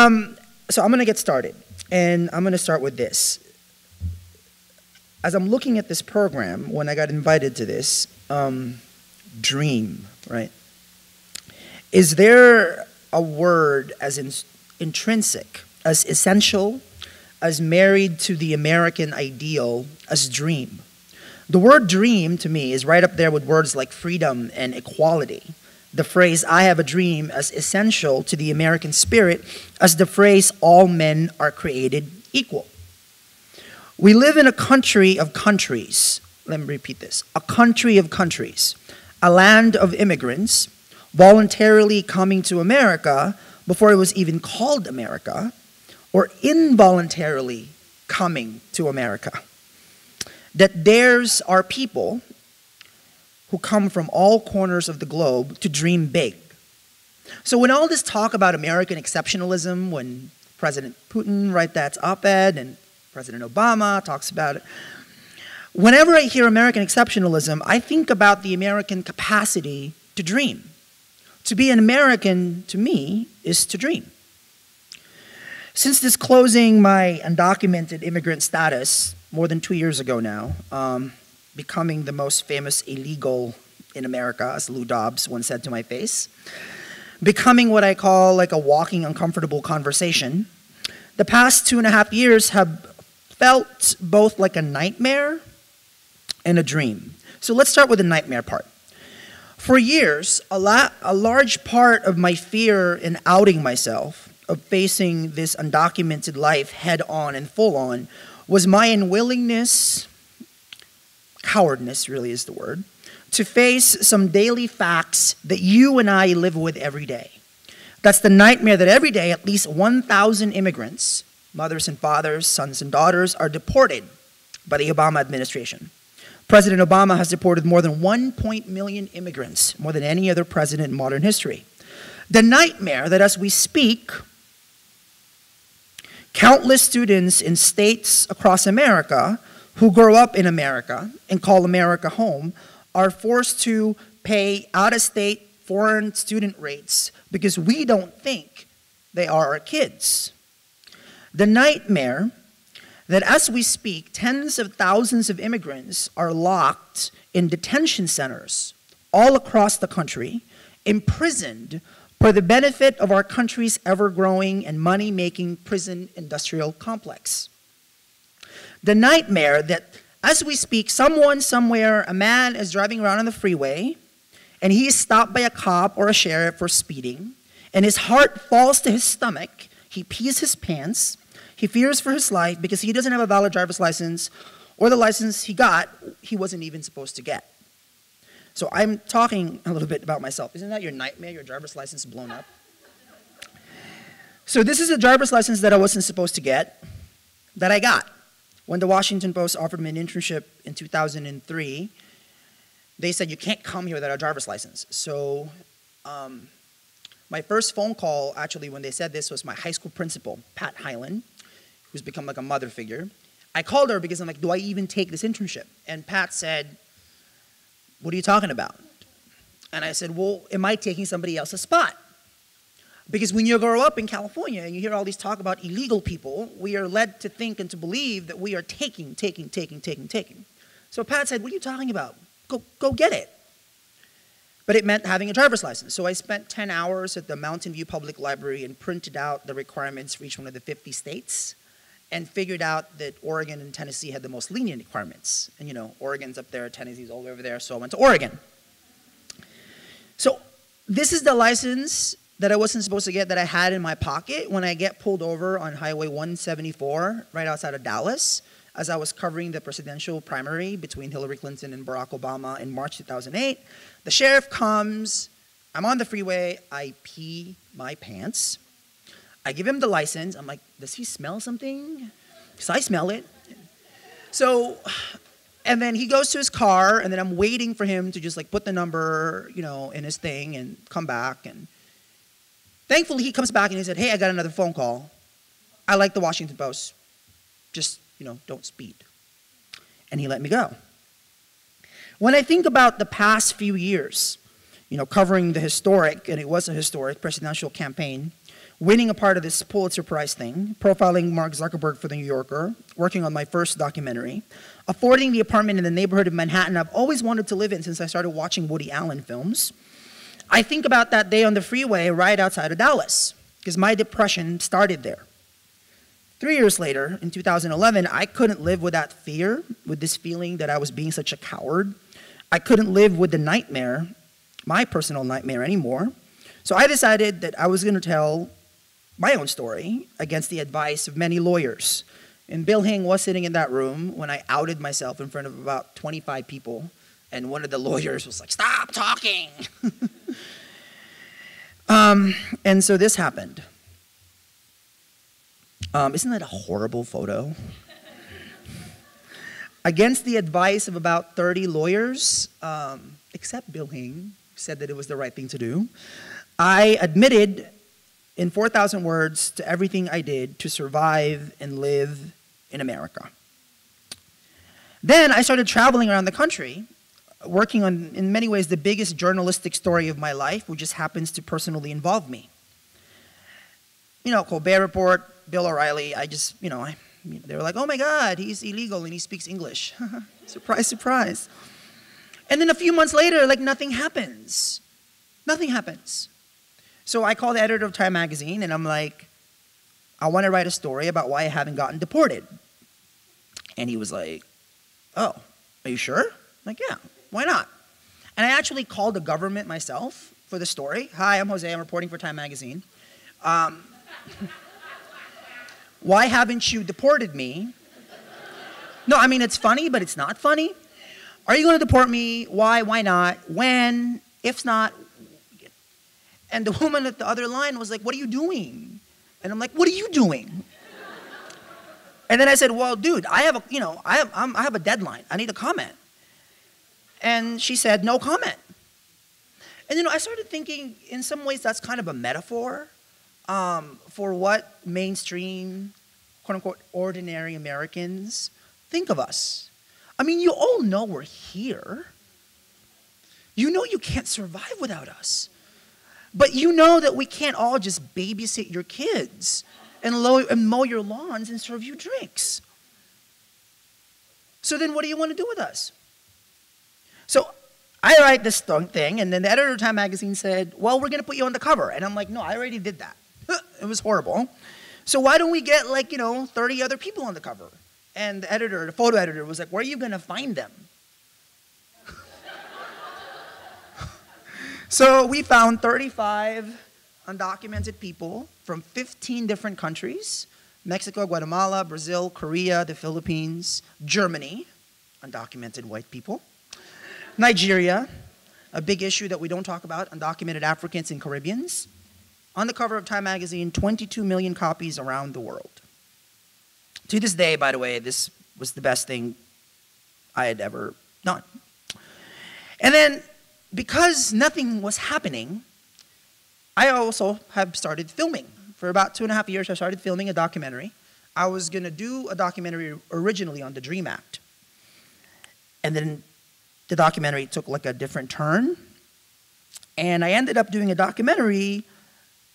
So I'm going to get started, and I'm going to start with this. As I'm looking at this program, when I got invited to this, dream, right? Is there a word as intrinsic, as essential, as married to the American ideal as dream? The word dream, to me, is right up there with words like freedom and equality. The phrase, I have a dream, as essential to the American spirit as the phrase, all men are created equal. We live in a country of countries. Let me repeat this. A country of countries. A land of immigrants voluntarily coming to America before it was even called America, or involuntarily coming to America. That theirs are people who come from all corners of the globe to dream big. So when all this talk about American exceptionalism, when President Putin writes that op-ed and President Obama talks about it, whenever I hear American exceptionalism, I think about the American capacity to dream. To be an American, to me, is to dream. Since disclosing my undocumented immigrant status more than 2 years ago now, becoming the most famous illegal in America, as Lou Dobbs once said to my face, becoming what I call like a walking uncomfortable conversation, the past 2.5 years have felt both like a nightmare and a dream. So let's start with the nightmare part. For years, a large part of my fear in outing myself, of facing this undocumented life head on and full on, was my unwillingness, cowardness really is the word, to face some daily facts that you and I live with every day. That's the nightmare that every day at least 1,000 immigrants, mothers and fathers, sons and daughters, are deported by the Obama administration. President Obama has deported more than 1 million immigrants, more than any other president in modern history. The nightmare that as we speak, countless students in states across America who grow up in America and call America home are forced to pay out-of-state foreign student rates because we don't think they are our kids. The nightmare that as we speak, tens of thousands of immigrants are locked in detention centers all across the country, imprisoned for the benefit of our country's ever-growing and money-making prison industrial complex. The nightmare that as we speak, someone somewhere, a man is driving around on the freeway, and he is stopped by a cop or a sheriff for speeding, and his heart falls to his stomach, he pees his pants, he fears for his life because he doesn't have a valid driver's license, or the license he got, he wasn't even supposed to get. So I'm talking a little bit about myself. Isn't that your nightmare, your driver's license blown up? So this is a driver's license that I wasn't supposed to get, that I got. When the Washington Post offered me an internship in 2003, they said, you can't come here without a driver's license. So my first phone call, actually, when they said this, was my high school principal, Pat Hyland, who's become like a mother figure. I called her because I'm like, do I even take this internship? And Pat said, what are you talking about? And I said, well, am I taking somebody else's spot? Because when you grow up in California and you hear all these talk about illegal people, we are led to think and to believe that we are taking. So Pat said, what are you talking about? Go get it. But it meant having a driver's license. So I spent 10 hours at the Mountain View Public Library and printed out the requirements for each one of the 50 states and figured out that Oregon and Tennessee had the most lenient requirements. And you know, Oregon's up there, Tennessee's all over there, so I went to Oregon. So this is the license that I wasn't supposed to get that I had in my pocket when I get pulled over on Highway 174 right outside of Dallas as I was covering the presidential primary between Hillary Clinton and Barack Obama in March 2008. The sheriff comes, I'm on the freeway, I pee my pants. I give him the license. I'm like, does he smell something? Because I smell it. So, and then he goes to his car, and then I'm waiting for him to just like put the number, you know, in his thing and come back. And thankfully, he comes back and he said, hey, I got another phone call. I like the Washington Post. Just, you know, don't speed. And he let me go. When I think about the past few years, covering the historic, and it was a historic presidential campaign, winning a part of this Pulitzer Prize thing, profiling Mark Zuckerberg for The New Yorker, working on my first documentary, affording the apartment in the neighborhood of Manhattan I've always wanted to live in since I started watching Woody Allen films. I think about that day on the freeway right outside of Dallas, because my depression started there. 3 years later, in 2011, I couldn't live with that fear, with this feeling that I was being such a coward. I couldn't live with the nightmare, my personal nightmare anymore. So I decided that I was going to tell my own story against the advice of many lawyers. And Bill Hing was sitting in that room when I outed myself in front of about 25 people. And one of the lawyers was like, "Stop talking." And so this happened. Isn't that a horrible photo? Against the advice of about 30 lawyers, except Bill Hing, who said that it was the right thing to do, I admitted in 4,000 words to everything I did to survive and live in America. Then I started traveling around the country, working on, in many ways, the biggest journalistic story of my life, which just happens to personally involve me. Colbert Report, Bill O'Reilly, they were like, "Oh my God, he's illegal and he speaks English." Surprise, surprise. And then a few months later, nothing happens. Nothing happens. So I called the editor of Time magazine and I'm like, "I want to write a story about why I haven't gotten deported." And he was like, "Oh, are you sure?" I'm like, "Yeah, why not?" And I actually called the government myself for the story. "Hi, I'm Jose, I'm reporting for Time magazine. Why haven't you deported me?" No, I mean, it's funny, but it's not funny. "Are you going to deport me? Why? Why not? When? If not?" And the woman at the other line was like, "What are you doing?" And I'm like, "What are you doing?" And then I said, "Well, dude, I have a deadline. I need a comment." And she said, "No comment." And I started thinking, in some ways, that's kind of a metaphor for what mainstream, quote unquote, ordinary Americans think of us. I mean, you all know we're here. You know you can't survive without us. But you know that we can't all just babysit your kids and mow your lawns and serve you drinks. So then what do you want to do with us? So I write this thing, and then the editor of Time magazine said, "Well, we're going to put you on the cover." And I'm like, "No, I already did that." It was horrible. "So why don't we get 30 other people on the cover?" And the photo editor was like, "Where are you going to find them?" So we found 35 undocumented people from 15 different countries: Mexico, Guatemala, Brazil, Korea, the Philippines, Germany, undocumented white people, Nigeria, a big issue that we don't talk about, undocumented Africans and Caribbeans. On the cover of Time magazine, 22 million copies around the world. To this day, by the way, this was the best thing I had ever done. And then, because nothing was happening, I also have started filming. For about 2.5 years, I started filming a documentary. I was going to do a documentary originally on the DREAM Act. And then the documentary took a different turn. And I ended up doing a documentary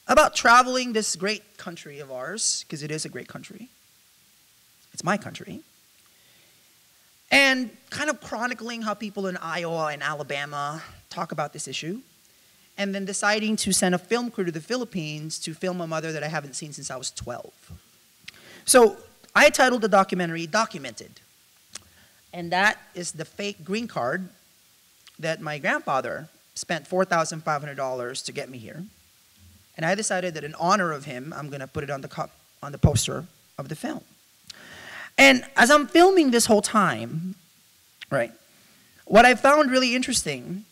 about traveling this great country of ours, because it is a great country. It's my country. And kind of chronicling how people in Iowa and Alabama talk about this issue. And then deciding to send a film crew to the Philippines to film a mother that I haven't seen since I was 12. So I titled the documentary Documented. And that is the fake green card that my grandfather spent $4,500 to get me here. And I decided that in honor of him, I'm going to put it on the poster of the film. And as I'm filming this whole time, right, what I found really interesting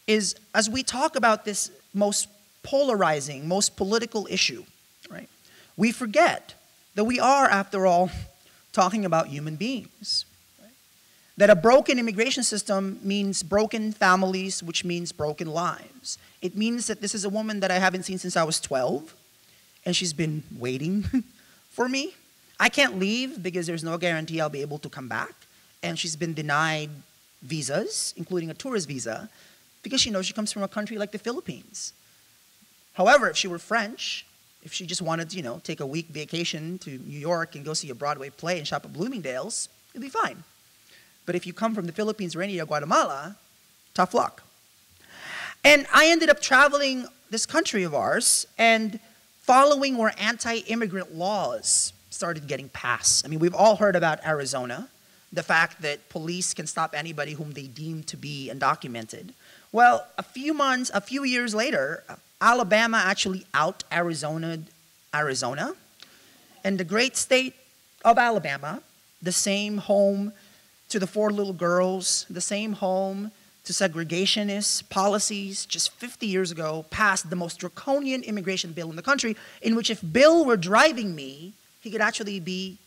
is as we talk about this most polarizing, most political issue, right, we forget that we are, after all, talking about human beings. Right? That a broken immigration system means broken families, which means broken lives. It means that this is a woman that I haven't seen since I was 12, and she's been waiting for me. I can't leave because there's no guarantee I'll be able to come back. And she's been denied visas, including a tourist visa, because she knows she comes from a country like the Philippines. However, if she were French, if she just wanted to, take a week vacation to New York and go see a Broadway play and shop at Bloomingdale's, it'd be fine. But if you come from the Philippines or India or Guatemala, tough luck. And I ended up traveling this country of ours and following where anti-immigrant laws started getting passed. I mean, we've all heard about Arizona, the fact that police can stop anybody whom they deem to be undocumented. Well, a few years later, Alabama actually out-Arizonaed Arizona. And the great state of Alabama, the same home to the 4 little girls, the same home to segregationist policies, just 50 years ago, passed the most draconian immigration bill in the country, in which if Bill were driving me, he could actually be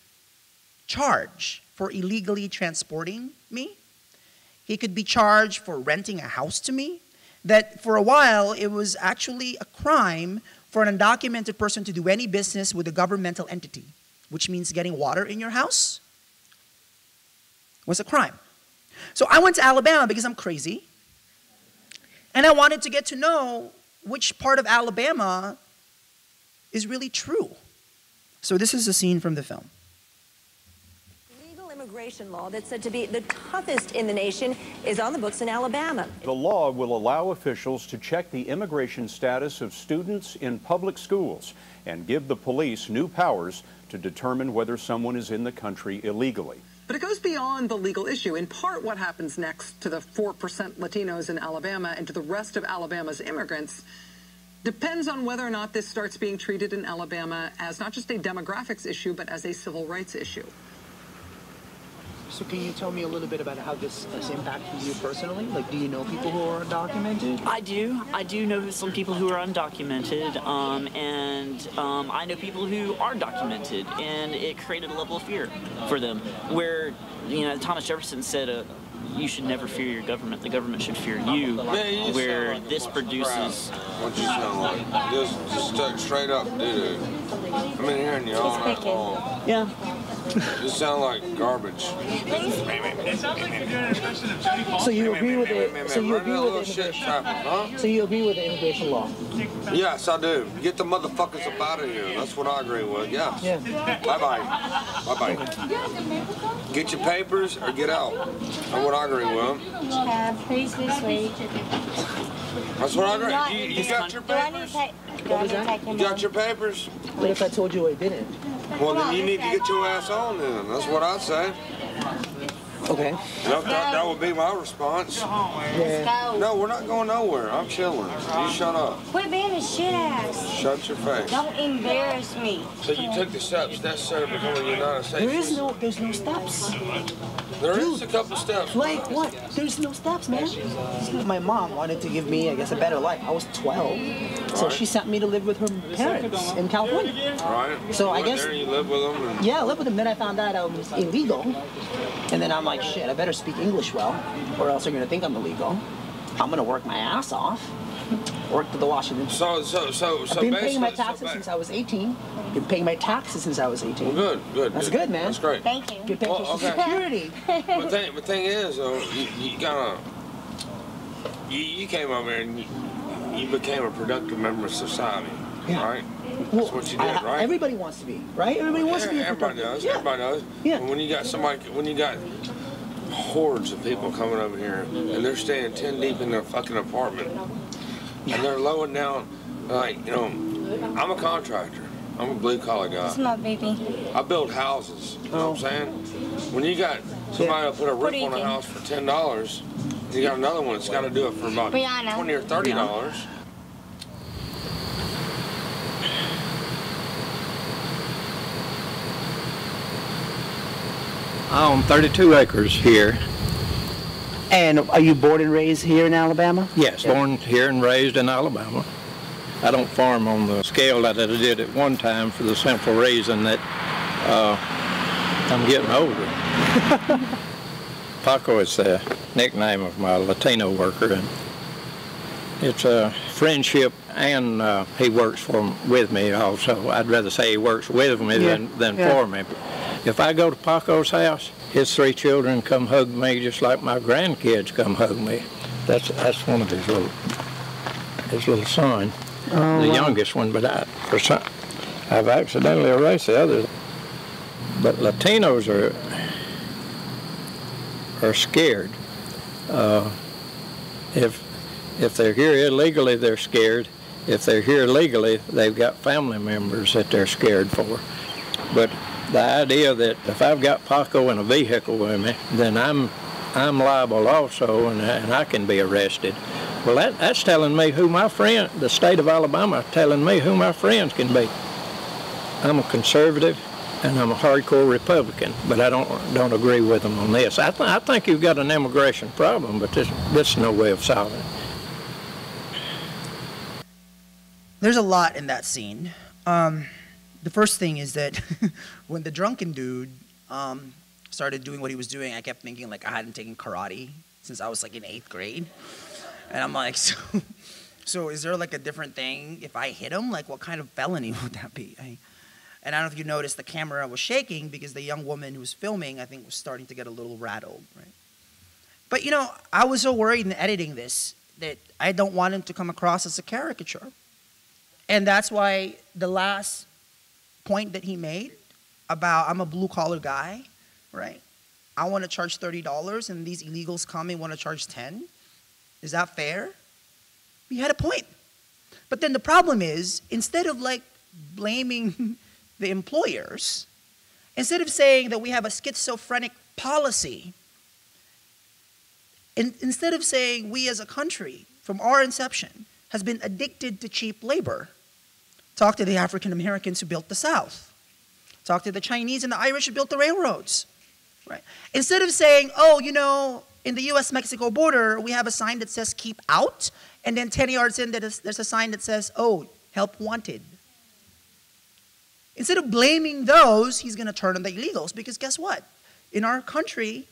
charged for illegally transporting me. He could be charged for renting a house to me. That for a while, it was actually a crime for an undocumented person to do any business with a governmental entity, which means getting water in your house was a crime. So I went to Alabama because I'm crazy, and I wanted to get to know which part of Alabama is really true. So this is a scene from the film. Legal immigration law that's said to be the toughest in the nation is on the books in Alabama. The law will allow officials to check the immigration status of students in public schools and give the police new powers to determine whether someone is in the country illegally. But it goes beyond the legal issue. In part, what happens next to the 4% Latinos in Alabama and to the rest of Alabama's immigrants depends on whether or not this starts being treated in Alabama as not just a demographics issue, but as a civil rights issue. So can you tell me a little bit about how this has impacted you personally? Like, do you know people who are undocumented? I do. I do know some people who are undocumented, and I know people who are documented, and it created a level of fear for them. Where, Thomas Jefferson said, you should never fear your government. The government should fear you. Where this produces. What you sound like? Just straight up, dude. I've been hearing you all night long. Yeah. You sound like garbage. So you agree with it? So you agree with the immigration? So you agree with the immigration law? Yes, I do. Get the motherfuckers up out of here. That's what I agree with. Yes. Yeah. Bye bye. Bye bye. Get your papers or get out. That's what I agree with. Please this way. That's what I agree. You got your papers? What was that? You got your papers? What if I told you I didn't? Well, then you need to get your ass on then. That's what I say. Okay. That would be my response. Yeah. No, we're not going nowhere. I'm chilling. You shut up. Quit being a shit ass. Shut your face. Don't embarrass me. So you took the steps necessary to become a United States. There's no steps. There is a couple steps. Like what? There's no steps, man. My mom wanted to give me, I guess, a better life. I was 12, so she sent me to live with her parents in California. Right. So I guess. There you live with them. And... Yeah, I lived with them. Then I found out I was illegal, and then I'm like, shit, I better speak English well, or else they're gonna think I'm illegal. I'm gonna work my ass off. Work to the Washington. So I've been paying my taxes since I was 18. Been paying my taxes since I was 18. Well, good. That's good, man. That's great. Thank you. Good paying Social Security. But the thing is, though, you came over here and you became a productive member of society, right? That's what you did, right? Everybody wants to be, right? Everybody wants to be. Everybody does. Yeah. Everybody does. Yeah. When you got hordes of people coming over here and they're staying 10 deep in their fucking apartment and they're lowering down, like, I'm a contractor. I'm a blue-collar guy. It's my baby. I build houses, you know what I'm saying? When you got somebody to put a roof on a house for $10, you got another one that's got to do it for about $20 or $30. I own 32 acres here. And are you born and raised here in Alabama? Yes, born here and raised in Alabama. I don't farm on the scale that I did at one time for the simple reason that I'm getting older. Paco is the nickname of my Latino worker, and it's a friendship, and he works with me also. I'd rather say he works with me than for me. If I go to Paco's house, his 3 children come hug me just like my grandkids come hug me. That's one of his little son, the youngest one. But I've accidentally erased the others. But Latinos are scared. If they're here illegally, they're scared. If they're here legally, they've got family members that they're scared for. But the idea that if I've got Paco in a vehicle with me, then I'm liable also, and I can be arrested. Well, that's telling me who my friend, the state of Alabama, telling me who my friends can be. I'm a conservative, and I'm a hardcore Republican, but I don't agree with them on this. I think you've got an immigration problem, but this is no way of solving it. There's a lot in that scene. The first thing is that when the drunken dude started doing what he was doing, I kept thinking like I hadn't taken karate since I was like in 8th grade. And I'm like, so is there like a different thing if I hit him? Like what kind of felony would that be? And I don't know if you noticed the camera was shaking because the young woman who was filming, I think, was starting to get a little rattled, right? But you know, I was so worried in editing this that I don't want him to come across as a caricature. And that's why the last point that he made about I'm a blue-collar guy, right? I want to charge $30 and these illegals come and want to charge 10. Is that fair? He had a point. But then the problem is, instead of like blaming the employers, instead of saying that we have a schizophrenic policy, instead of saying we as a country, from our inception, has been addicted to cheap labor. Talk to the African Americans who built the South. Talk to the Chinese and the Irish who built the railroads. Right? Instead of saying, oh, you know, in the US-Mexico border, we have a sign that says keep out, and then 10 yards in, there's a sign that says, oh, help wanted. Instead of blaming those, he's going to turn on the illegals, because guess what? In our country,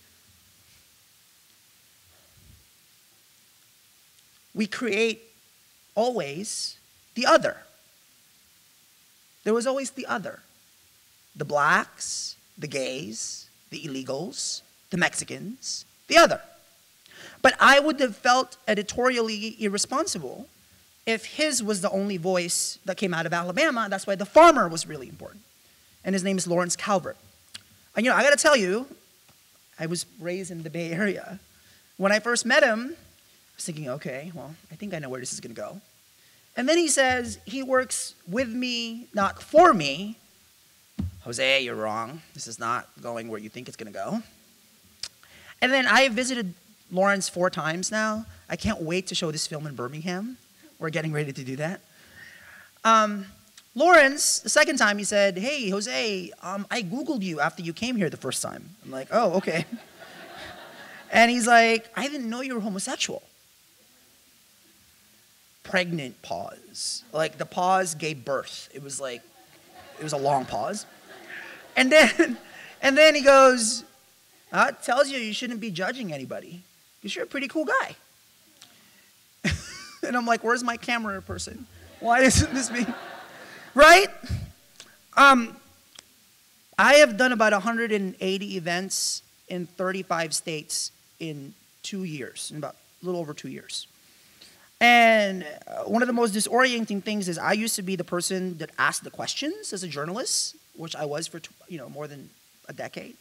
we create always the other. There was always the other. The blacks, the gays, the illegals, the Mexicans, the other. But I would have felt editorially irresponsible if his was the only voice that came out of Alabama. That's why the farmer was really important. And his name is Lawrence Calvert. And you know, I gotta tell you, I was raised in the Bay Area. When I first met him, I was thinking, okay, well, I think I know where this is gonna go. And then he says, he works with me, not for me. Jose, you're wrong. This is not going where you think it's gonna go. And then I have visited Lawrence 4 times now. I can't wait to show this film in Birmingham. We're getting ready to do that. Lawrence, the second time, he said, hey, Jose, I Googled you after you came here the first time. I'm like, oh, okay. And he's like, I didn't know you were homosexual. Pregnant pause. Like the pause gave birth. It was like, it was a long pause. And then he goes, it tells you shouldn't be judging anybody because you're a pretty cool guy. And I'm like, where's my camera person? Why isn't this me? Right? I have done about 180 events in 35 states in 2 years, in about a little over 2 years. And one of the most disorienting things is I used to be the person that asked the questions as a journalist, which I was for more than a decade.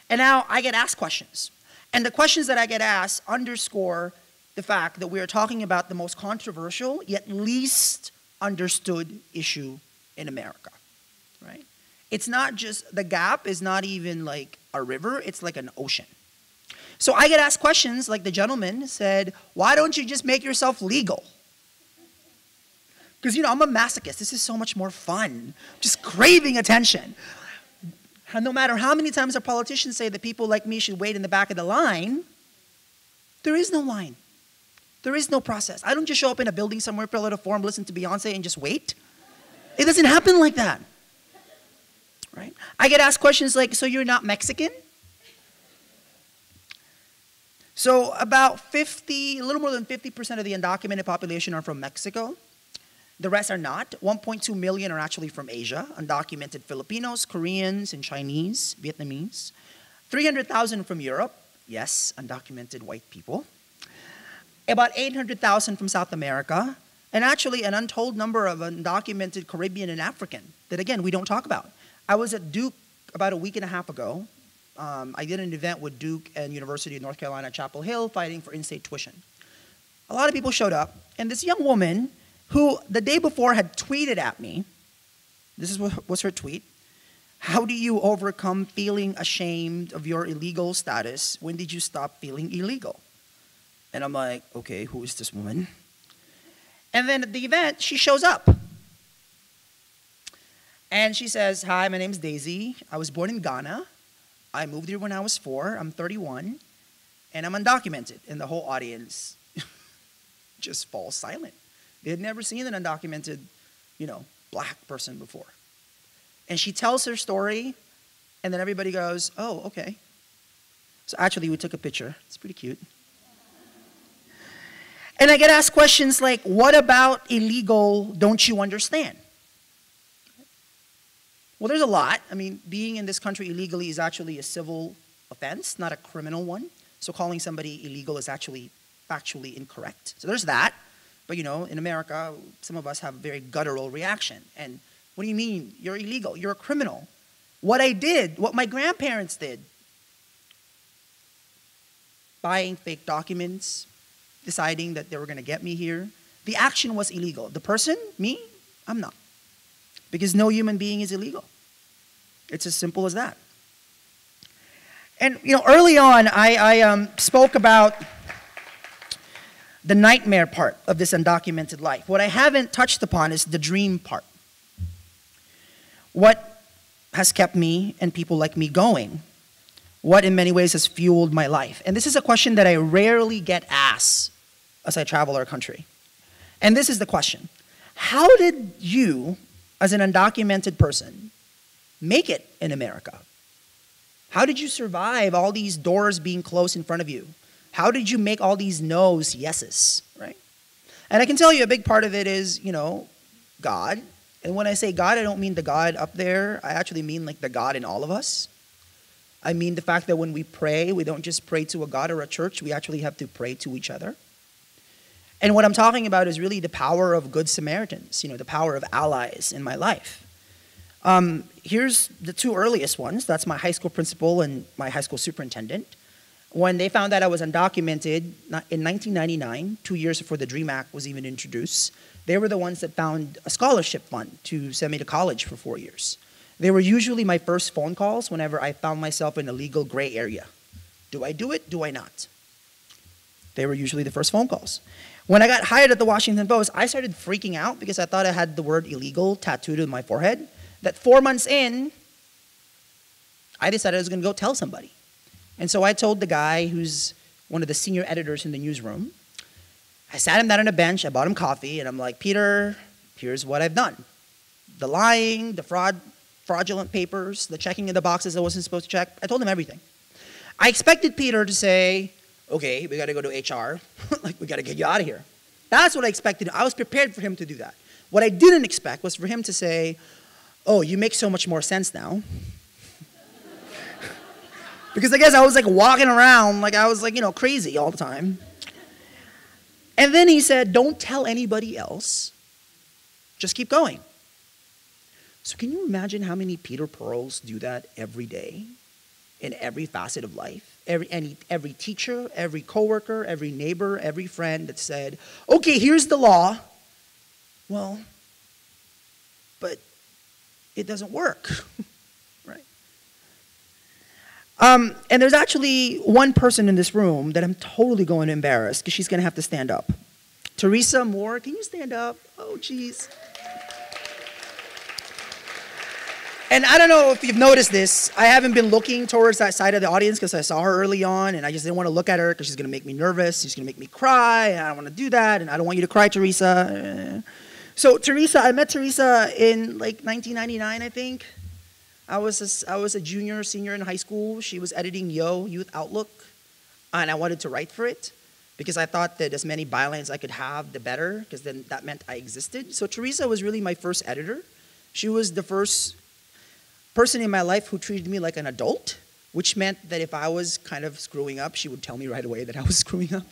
And now I get asked questions. And the questions that I get asked underscore the fact that we are talking about the most controversial yet least understood issue in America, right? It's not just, the gap is not even like a river, it's like an ocean. So I get asked questions like the gentleman said, why don't you just make yourself legal? Because, I'm a masochist. This is so much more fun. Just craving attention. And no matter how many times our politicians say that people like me should wait in the back of the line, there is no line. There is no process. I don't just show up in a building somewhere, fill out a form, listen to Beyonce, and just wait. It doesn't happen like that. Right? I get asked questions like, so you're not Mexican? So about a little more than 50% of the undocumented population are from Mexico. The rest are not. 1.2 million are actually from Asia, undocumented Filipinos, Koreans, and Chinese, Vietnamese. 300,000 from Europe, yes, undocumented white people. about 800,000 from South America, and actually an untold number of undocumented Caribbean and African that, again, we don't talk about. I was at Duke about a week and a half ago. I did an event with Duke and University of North Carolina, Chapel Hill, fighting for in-state tuition. A lot of people showed up, and this young woman who the day before had tweeted at me, this was her tweet, "How do you overcome feeling ashamed of your illegal status? When did you stop feeling illegal?" And I'm like, okay, who is this woman? And then at the event, she shows up. And she says, "Hi, my name's Daisy. I was born in Ghana. I moved here when I was 4. I'm 31. And I'm undocumented." And the whole audience just falls silent. They had never seen an undocumented, black person before. And she tells her story, and then everybody goes, "Oh, okay." So actually, we took a picture. It's pretty cute. And I get asked questions like, what about illegal don't you understand? Well, there's a lot. I mean, being in this country illegally is actually a civil offense, not a criminal one. So calling somebody illegal is actually factually incorrect. So there's that. But, in America, some of us have a very guttural reaction. And what do you mean? You're illegal. You're a criminal. What I did, what my grandparents did, buying fake documents, deciding that they were going to get me here, the action was illegal. The person, me, I'm not. Because no human being is illegal. It's as simple as that. And, early on, I spoke about the nightmare part of this undocumented life. What I haven't touched upon is the dream part. What has kept me and people like me going? What in many ways has fueled my life? And this is a question that I rarely get asked as I travel our country. And this is the question. How did you, as an undocumented person, make it in America? How did you survive all these doors being closed in front of you? How did you make all these no's yeses, right? And I can tell you a big part of it is, God. And when I say God, I don't mean the God up there. I actually mean like the God in all of us. I mean the fact that when we pray, we don't just pray to a God or a church. We actually have to pray to each other. And what I'm talking about is really the power of good Samaritans, the power of allies in my life. Here's the 2 earliest ones. That's my high school principal and my high school superintendent. When they found out I was undocumented in 1999, 2 years before the DREAM Act was even introduced, they were the ones that found a scholarship fund to send me to college for 4 years. They were usually my first phone calls whenever I found myself in a legal gray area. Do I do it? Do I not? They were usually the first phone calls. When I got hired at the Washington Post, I started freaking out because I thought I had the word illegal tattooed on my forehead. That 4 months in, I decided I was going to go tell somebody. And so I told the guy who's one of the senior editors in the newsroom, I sat him down on a bench, I bought him coffee, and I'm like, "Peter, here's what I've done. The lying, the fraudulent papers, the checking of the boxes I wasn't supposed to check." I told him everything. I expected Peter to say, "Okay, we got to go to HR. Like, we got to get you out of here." That's what I expected. I was prepared for him to do that. What I didn't expect was for him to say, "Oh, you make so much more sense now." Because I guess I was like walking around like I was like, crazy all the time. And then he said, "Don't tell anybody else. Just keep going." So can you imagine how many Peter Pearls do that every day in every facet of life? Every teacher, every coworker, every neighbor, every friend that said, "Okay, here's the law." Well, but it doesn't work, right? And there's actually one person in this room that I'm totally going to embarrass because she's going to have to stand up. Teresa Moore, can you stand up? Oh, geez. And I don't know if you've noticed this. I haven't been looking towards that side of the audience because I saw her early on, and I just didn't want to look at her because she's going to make me nervous. She's going to make me cry, and I don't want to do that, and I don't want you to cry, Teresa. So Teresa, I met Teresa in like 1999, I think. I was a junior, senior in high school. She was editing Yo, Youth Outlook, and I wanted to write for it because I thought that as many bylines I could have, the better, because then that meant I existed. So Teresa was really my first editor. She was the first person in my life who treated me like an adult, which meant that if I was kind of screwing up, she would tell me right away that I was screwing up.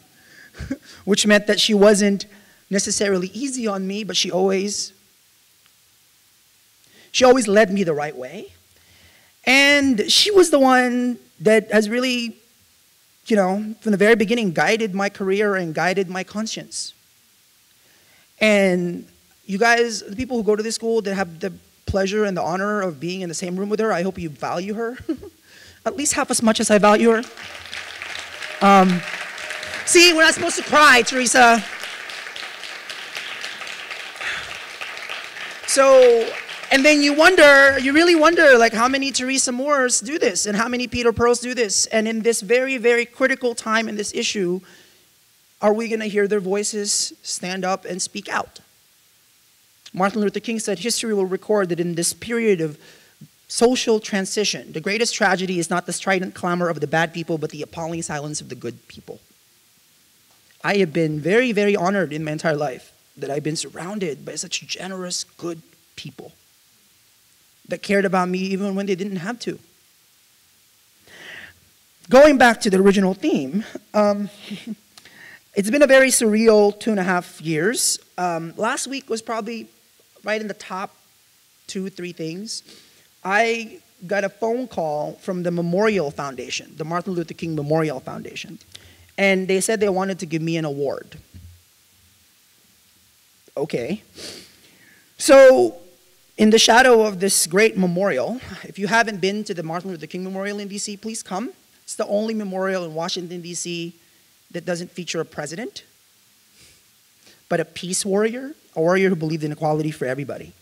which meant that she wasn't necessarily easy on me, but she always led me the right way. And she was the one that has really, you know, from the very beginning, guided my career and guided my conscience. And you guys, the people who go to this school that have the pleasure and the honor of being in the same room with her, I hope you value her at least half as much as I value her. See, we're not supposed to cry, Teresa. So, and then you really wonder, like, how many Teresa Moores do this and how many Peter Pearls do this? And in this very, very critical time in this issue, are we going to hear their voices stand up and speak out? Martin Luther King said, history will record that in this period of social transition, the greatest tragedy is not the strident clamor of the bad people, but the appalling silence of the good people. I have been very, very honored in my entire life that I've been surrounded by such generous, good people that cared about me even when they didn't have to. Going back to the original theme, it's been a very surreal 2.5 years. Last week was probably right in the top 2-3 things. I got a phone call from the Memorial Foundation, the Martin Luther King Memorial Foundation, and they said they wanted to give me an award. Okay. So, in the shadow of this great memorial, if you haven't been to the Martin Luther King Memorial in DC, please come. It's the only memorial in Washington, DC that doesn't feature a president, but a peace warrior, a warrior who believed in equality for everybody.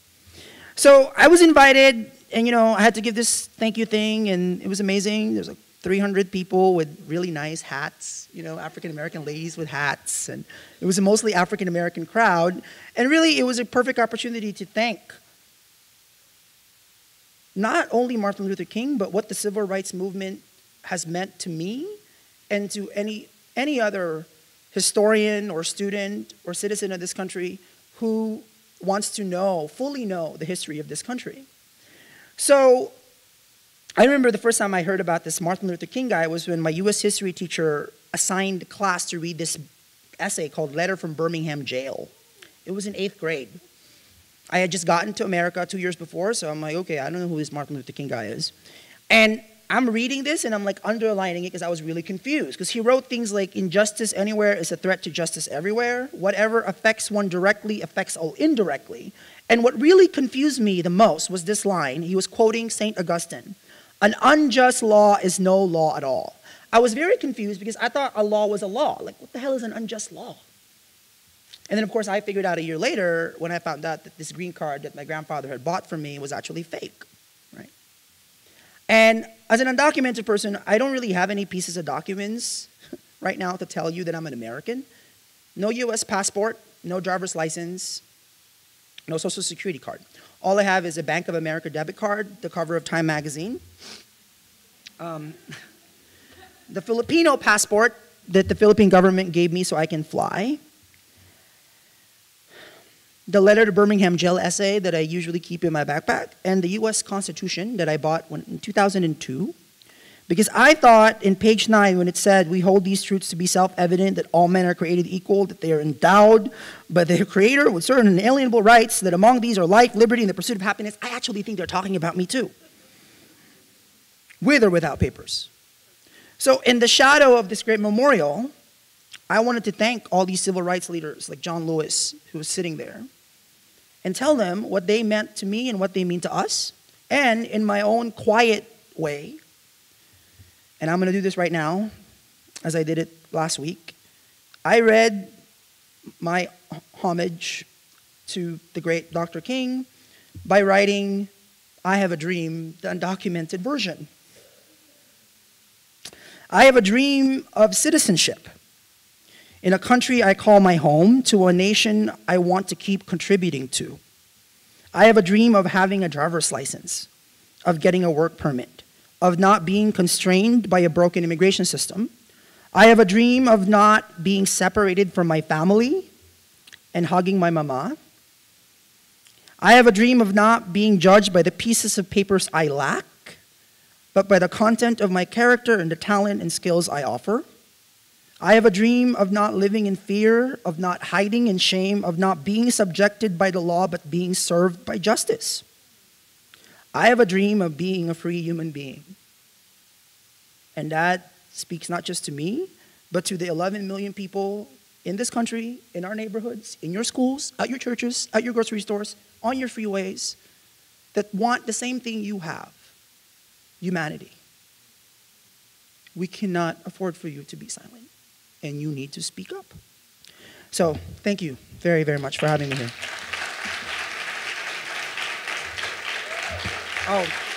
So I was invited, and you know, I had to give this thank you thing, and it was amazing. There's like 300 people with really nice hats, you know, African-American ladies with hats, and it was a mostly African-American crowd, and really it was a perfect opportunity to thank not only Martin Luther King, but what the civil rights movement has meant to me and to any other historian or student or citizen of this country who wants to fully know the history of this country. So I remember the first time I heard about this Martin Luther King guy was when my US history teacher assigned class to read this essay called Letter from Birmingham Jail. It was in 8th grade. I had just gotten to America 2 years before, so I'm like, okay, I don't know who this Martin Luther King guy is. And I'm reading this and I'm like underlining it because I was really confused. Because he wrote things like, injustice anywhere is a threat to justice everywhere. Whatever affects one directly affects all indirectly. And what really confused me the most was this line. He was quoting St. Augustine. An unjust law is no law at all. I was very confused because I thought a law was a law. Like, what the hell is an unjust law? And then, of course, I figured out a year later when I found out that this green card that my grandfather had bought for me was actually fake, right? And as an undocumented person, I don't really have any pieces of documents right now to tell you that I'm an American. No US passport, no driver's license, no social security card. All I have is a Bank of America debit card, the cover of Time magazine, the Filipino passport that the Philippine government gave me so I can fly, the Letter to Birmingham Jail essay that I usually keep in my backpack, and the US Constitution that I bought in 2002. Because I thought in page 9 when it said, we hold these truths to be self-evident, that all men are created equal, that they are endowed by their creator with certain inalienable rights, that among these are life, liberty, and the pursuit of happiness, I actually think they're talking about me too. With or without papers. So in the shadow of this great memorial, I wanted to thank all these civil rights leaders like John Lewis, who was sitting there, and tell them what they meant to me and what they mean to us. And in my own quiet way, and I'm going to do this right now, as I did it last week, I read my homage to the great Dr. King by writing I Have a Dream, the undocumented version. I have a dream of citizenship in a country I call my home, to a nation I want to keep contributing to. I have a dream of having a driver's license, of getting a work permit, of not being constrained by a broken immigration system. I have a dream of not being separated from my family and hugging my mama. I have a dream of not being judged by the pieces of papers I lack, but by the content of my character and the talent and skills I offer. I have a dream of not living in fear, of not hiding in shame, of not being subjected by the law, but being served by justice. I have a dream of being a free human being. And that speaks not just to me, but to the 11 million people in this country, in our neighborhoods, in your schools, at your churches, at your grocery stores, on your freeways, that want the same thing you have, humanity. We cannot afford for you to be silent, and you need to speak up. So, thank you very, very much for having me here. Oh.